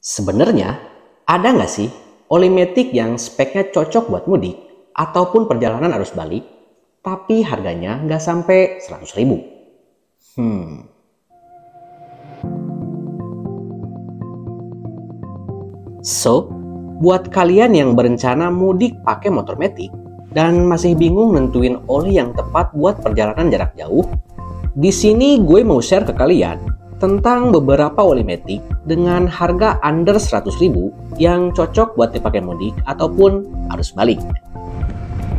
Sebenarnya, ada nggak sih oli matic yang speknya cocok buat mudik ataupun perjalanan arus balik, tapi harganya nggak sampai 100.000? So, buat kalian yang berencana mudik pakai motor matic dan masih bingung nentuin oli yang tepat buat perjalanan jarak jauh, di sini gue mau share ke kalian tentang beberapa oli matic dengan harga under 100.000 yang cocok buat dipakai mudik ataupun arus balik.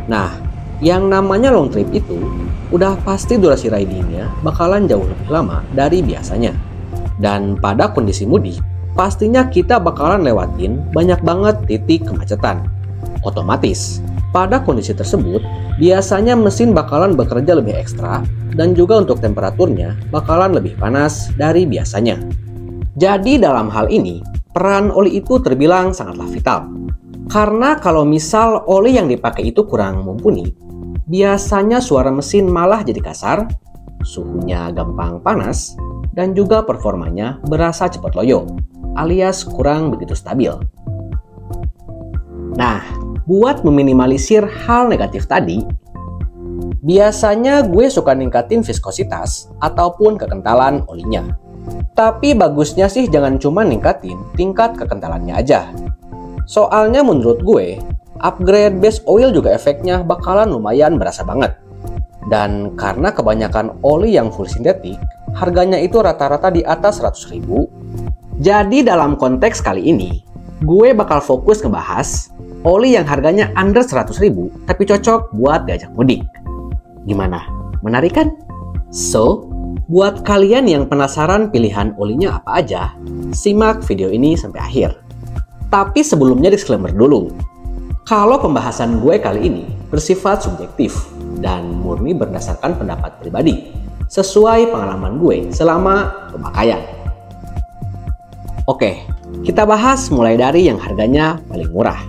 Nah, yang namanya long trip itu udah pasti durasi ridingnya bakalan jauh lebih lama dari biasanya. Dan pada kondisi mudik, pastinya kita bakalan lewatin banyak banget titik kemacetan. Otomatis, pada kondisi tersebut, biasanya mesin bakalan bekerja lebih ekstra dan juga untuk temperaturnya bakalan lebih panas dari biasanya. Jadi dalam hal ini, peran oli itu terbilang sangatlah vital. Karena kalau misal oli yang dipakai itu kurang mumpuni, biasanya suara mesin malah jadi kasar, suhunya gampang panas, dan juga performanya berasa cepat loyo, alias kurang begitu stabil. Nah, buat meminimalisir hal negatif tadi, biasanya gue suka ningkatin viskositas ataupun kekentalan olinya. Tapi bagusnya sih jangan cuma ningkatin tingkat kekentalannya aja. Soalnya menurut gue, upgrade base oil juga efeknya bakalan lumayan berasa banget. Dan karena kebanyakan oli yang full sintetik, harganya itu rata-rata di atas 100.000. Jadi dalam konteks kali ini, gue bakal fokus ngebahas oli yang harganya under 100.000 tapi cocok buat diajak mudik. Gimana? Menarik kan? So, buat kalian yang penasaran pilihan olinya apa aja, simak video ini sampai akhir. Tapi sebelumnya disclaimer dulu. Kalau pembahasan gue kali ini bersifat subjektif dan murni berdasarkan pendapat pribadi, sesuai pengalaman gue selama pemakaian. Oke, kita bahas mulai dari yang harganya paling murah.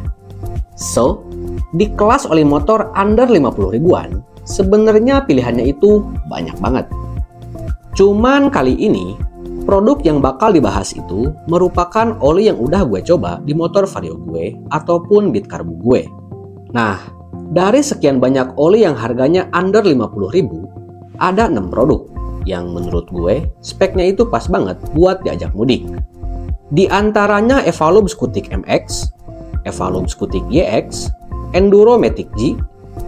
So, di kelas oli motor under 50 ribuan, sebenarnya pilihannya itu banyak banget. Cuman kali ini, produk yang bakal dibahas itu merupakan oli yang udah gue coba di motor Vario gue ataupun Beat Carbo gue. Nah, dari sekian banyak oli yang harganya under 50.000, ada 6 produk yang menurut gue speknya itu pas banget buat diajak mudik. Di antaranya Evalube Scutic MX, Evalube Scutic YX, Enduro Matic G,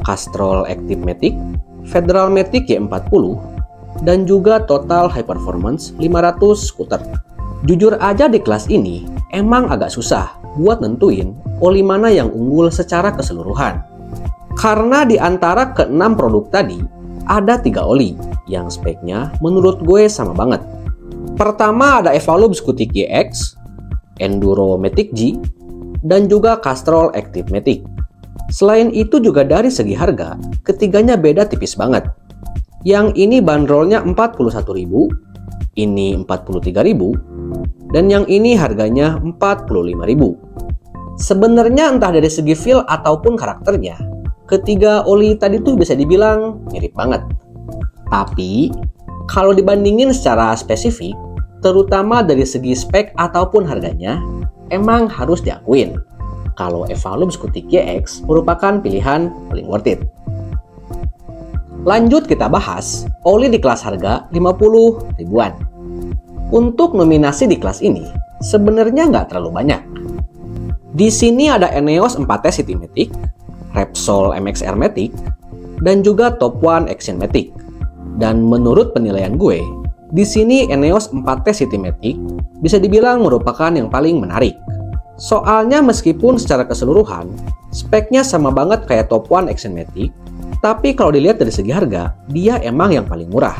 Castrol Active Matic, Federal Matic Y40, dan juga Total High Performance 500 Scooter. Jujur aja di kelas ini emang agak susah buat nentuin oli mana yang unggul secara keseluruhan. Karena di antara ke-6 produk tadi, ada 3 oli yang speknya menurut gue sama banget. Pertama ada Evalube Scutic YX, Enduro Matic G, dan juga Castrol Active Matic. Selain itu juga dari segi harga, ketiganya beda tipis banget. Yang ini bandrolnya 41.000, ini 43.000, dan yang ini harganya 45.000. Sebenarnya entah dari segi feel ataupun karakternya, ketiga oli tadi tuh bisa dibilang mirip banget. Tapi, kalau dibandingin secara spesifik, terutama dari segi spek ataupun harganya, emang harus diakuin kalau Evalube Scutic YX merupakan pilihan paling worth it. Lanjut kita bahas oli di kelas harga 50 ribuan. Untuk nominasi di kelas ini sebenarnya nggak terlalu banyak. Di sini ada Eneos 4T City Matic, Repsol MXR Matic, dan juga Top One Action Matic. Dan menurut penilaian gue, di sini Eneos 4T City Matic bisa dibilang merupakan yang paling menarik. Soalnya meskipun secara keseluruhan speknya sama banget kayak Top One Action Matic, tapi kalau dilihat dari segi harga, dia emang yang paling murah.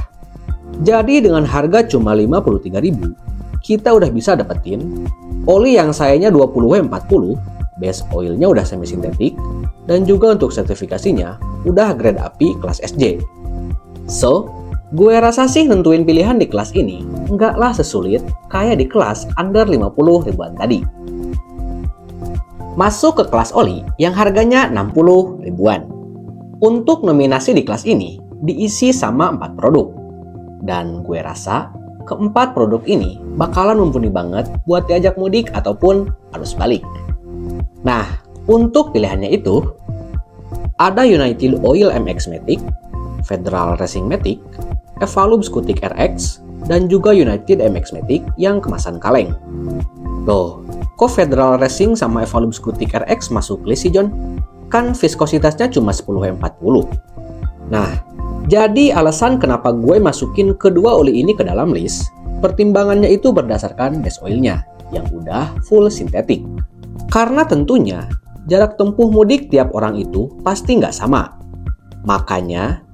Jadi dengan harga cuma 53.000, kita udah bisa dapetin oli yang sayanya 20W40, base oilnya udah semi sintetik, dan juga untuk sertifikasinya udah grade API kelas SJ. So, gue rasa sih nentuin pilihan di kelas ini enggaklah sesulit kayak di kelas under 50 ribuan tadi. Masuk ke kelas oli yang harganya 60 ribuan. Untuk nominasi di kelas ini diisi sama 4 produk. Dan gue rasa keempat produk ini bakalan mumpuni banget buat diajak mudik ataupun arus balik. Nah, untuk pilihannya itu, ada United Oil MX Matic, Federal Racing Matic, Evalube Scutic RX, dan juga United MX Matic yang kemasan kaleng. Loh, kok Federal Racing sama Evalube Scutic RX masuk list sih, John? Kan viskositasnya cuma 10/40. Nah, jadi alasan kenapa gue masukin kedua oli ini ke dalam list, pertimbangannya itu berdasarkan base oilnya yang udah full sintetik. Karena tentunya jarak tempuh mudik tiap orang itu pasti nggak sama. Makanya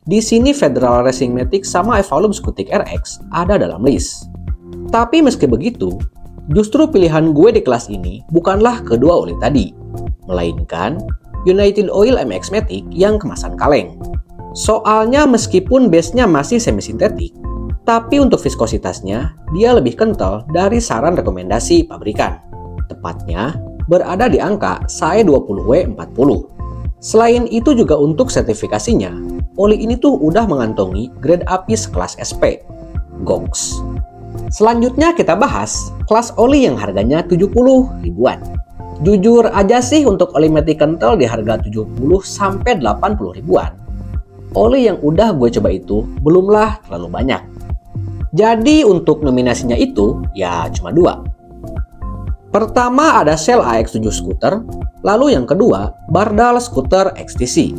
di sini Federal Racing Matic sama Evalube Scutic RX ada dalam list. Tapi meski begitu, justru pilihan gue di kelas ini bukanlah kedua oli tadi, melainkan United Oil MX Matic yang kemasan kaleng. Soalnya meskipun base-nya masih semi-sintetik, tapi untuk viskositasnya dia lebih kental dari saran rekomendasi pabrikan. Tepatnya berada di angka SAE 20W40. Selain itu juga untuk sertifikasinya, oli ini tuh udah mengantongi grade APIS kelas SP, GONGS. Selanjutnya kita bahas kelas oli yang harganya 70 ribuan. Jujur aja sih untuk oli Matic kental di harga 70-80 ribuan, oli yang udah gue coba itu belumlah terlalu banyak. Jadi untuk nominasinya itu ya cuma 2. Pertama ada Shell AX7 Scooter, lalu yang kedua Bardal Scooter XTC.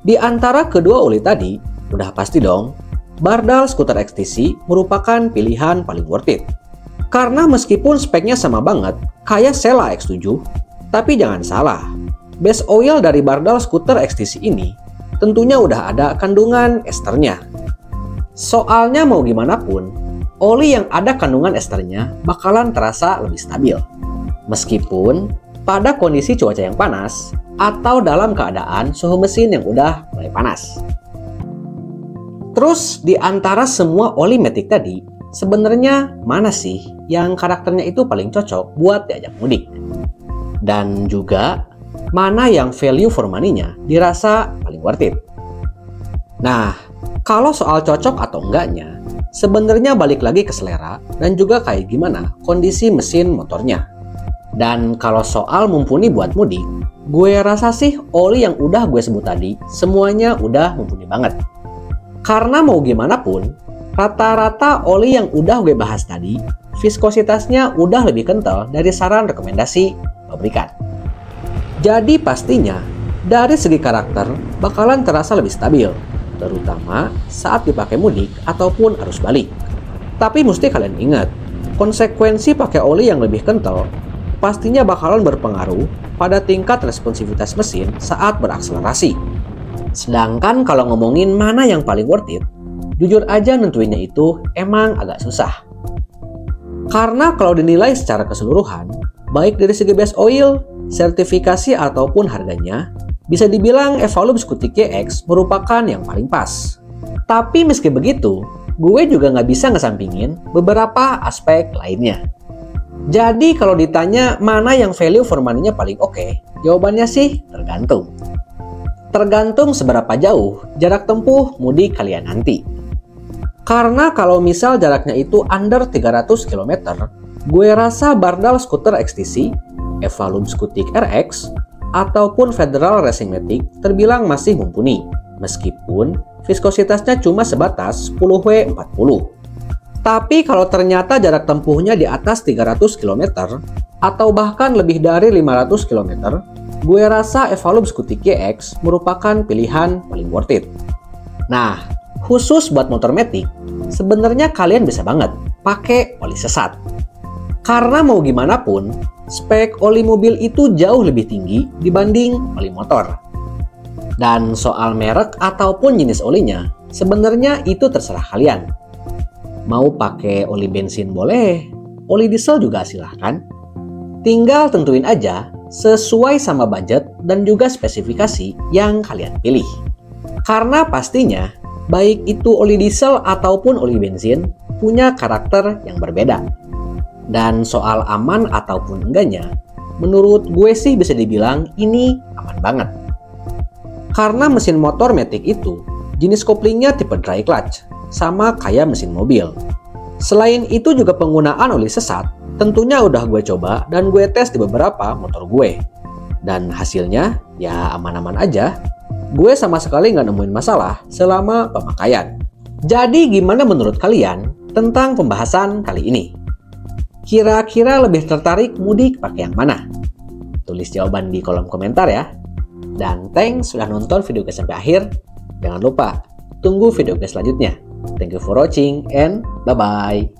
Di antara kedua oli tadi, udah pasti dong, Bardal Scooter XTC merupakan pilihan paling worth it. Karena meskipun speknya sama banget kayak Shell AX7, tapi jangan salah, base oil dari Bardal Scooter XTC ini tentunya udah ada kandungan esternya. Soalnya mau gimana pun, oli yang ada kandungan esternya bakalan terasa lebih stabil. Meskipun pada kondisi cuaca yang panas atau dalam keadaan suhu mesin yang udah mulai panas. Terus di antara semua oli Matic tadi, sebenarnya mana sih yang karakternya itu paling cocok buat diajak mudik? Dan juga mana yang value for money-nya dirasa paling worth it? Nah, kalau soal cocok atau enggaknya, sebenarnya balik lagi ke selera dan juga kayak gimana kondisi mesin motornya. Dan kalau soal mumpuni buat mudik, gue rasa sih oli yang udah gue sebut tadi semuanya udah mumpuni banget. Karena mau gimana pun, rata-rata oli yang udah gue bahas tadi, viskositasnya udah lebih kental dari saran rekomendasi pabrikan. Jadi pastinya dari segi karakter bakalan terasa lebih stabil, terutama saat dipakai mudik ataupun arus balik. Tapi mesti kalian ingat, konsekuensi pakai oli yang lebih kental pastinya bakalan berpengaruh pada tingkat responsivitas mesin saat berakselerasi. Sedangkan kalau ngomongin mana yang paling worth it, jujur aja nentuinnya itu emang agak susah. Karena kalau dinilai secara keseluruhan, baik dari segi base oil, sertifikasi ataupun harganya, bisa dibilang Evalube Scutic GX merupakan yang paling pas. Tapi meski begitu, gue juga nggak bisa ngesampingin beberapa aspek lainnya. Jadi kalau ditanya mana yang value for money-nya paling oke, jawabannya sih tergantung. Tergantung seberapa jauh jarak tempuh mudik kalian nanti. Karena kalau misal jaraknya itu under 300 km, gue rasa Bardal Scooter XTC, Evalube Scutic RX, ataupun Federal Racing Matic terbilang masih mumpuni, meskipun viskositasnya cuma sebatas 10W40. Tapi kalau ternyata jarak tempuhnya di atas 300 km, atau bahkan lebih dari 500 km, gue rasa Evalube Scutic GX merupakan pilihan paling worth it. Nah, khusus buat motor Matic, sebenarnya kalian bisa banget pakai oli sesat. Karena mau gimana pun, spek oli mobil itu jauh lebih tinggi dibanding oli motor. Dan soal merek ataupun jenis olinya, sebenarnya itu terserah kalian. Mau pakai oli bensin boleh, oli diesel juga silahkan. Tinggal tentuin aja sesuai sama budget dan juga spesifikasi yang kalian pilih. Karena pastinya, baik itu oli diesel ataupun oli bensin punya karakter yang berbeda. Dan soal aman ataupun enggaknya, menurut gue sih bisa dibilang ini aman banget. Karena mesin motor Matic itu jenis koplingnya tipe dry clutch, sama kayak mesin mobil. Selain itu juga penggunaan oli sesat, tentunya udah gue coba dan gue tes di beberapa motor gue. Dan hasilnya ya aman-aman aja. Gue sama sekali nggak nemuin masalah selama pemakaian. Jadi gimana menurut kalian tentang pembahasan kali ini? Kira-kira lebih tertarik mudik pakai yang mana? Tulis jawaban di kolom komentar ya. Dan thanks sudah nonton video gue sampai akhir. Jangan lupa, tunggu video gue selanjutnya. Thank you for watching and bye-bye.